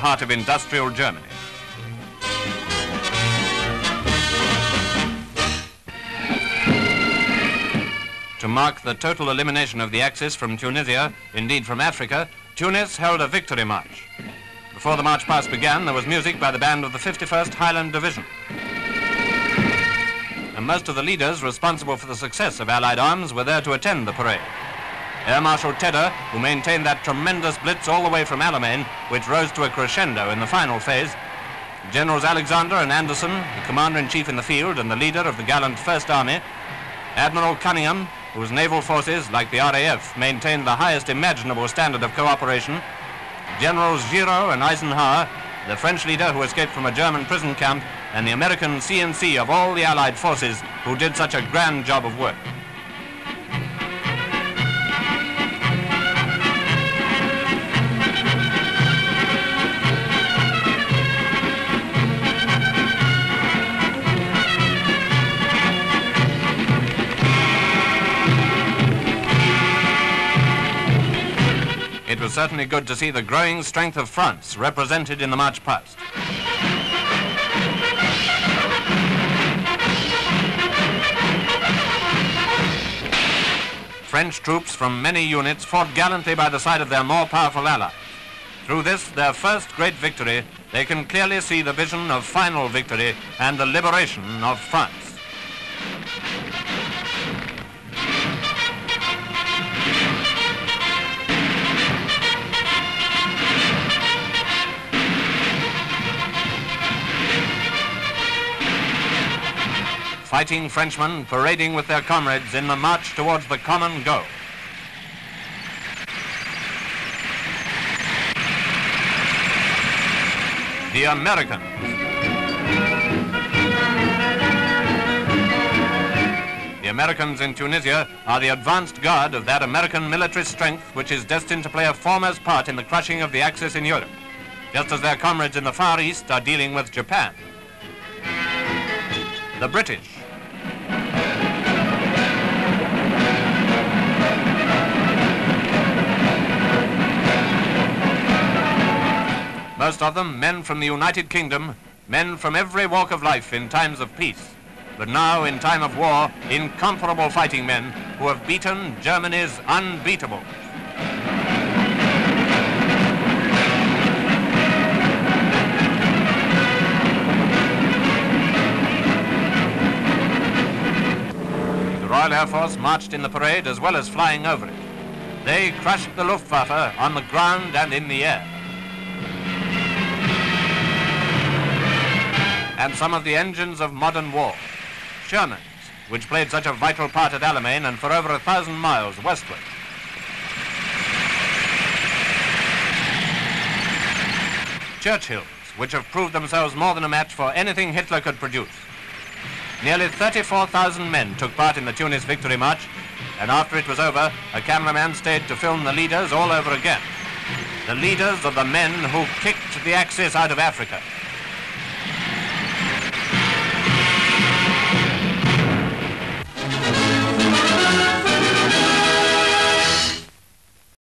heart of industrial Germany. To mark the total elimination of the Axis from Tunisia, indeed from Africa, Tunis held a victory march. Before the march past began, there was music by the band of the 51st Highland Division. And most of the leaders responsible for the success of Allied arms were there to attend the parade. Air Marshal Tedder, who maintained that tremendous blitz all the way from Alamein, which rose to a crescendo in the final phase, Generals Alexander and Anderson, the Commander-in-Chief in the field and the leader of the gallant First Army, Admiral Cunningham, whose naval forces, like the RAF, maintained the highest imaginable standard of cooperation, Generals Giraud and Eisenhower, the French leader who escaped from a German prison camp, and the American CNC of all the Allied forces who did such a grand job of work. It was certainly good to see the growing strength of France represented in the march past. French troops from many units fought gallantly by the side of their more powerful allies. Through this, their first great victory, they can clearly see the vision of final victory and the liberation of France. Fighting Frenchmen parading with their comrades in the march towards the common goal. The Americans. The Americans in Tunisia are the advanced guard of that American military strength which is destined to play a foremost part in the crushing of the Axis in Europe, just as their comrades in the Far East are dealing with Japan. The British. Most of them men from the United Kingdom, men from every walk of life in times of peace, but now in time of war, incomparable fighting men who have beaten Germany's unbeatable. The Royal Air Force marched in the parade as well as flying over it. They crushed the Luftwaffe on the ground and in the air. And some of the engines of modern war, Shermans, which played such a vital part at Alamein and for over 1,000 miles westward. Churchills, which have proved themselves more than a match for anything Hitler could produce. Nearly 34,000 men took part in the Tunis Victory March, and after it was over, a cameraman stayed to film the leaders all over again. The leaders of the men who kicked the Axis out of Africa.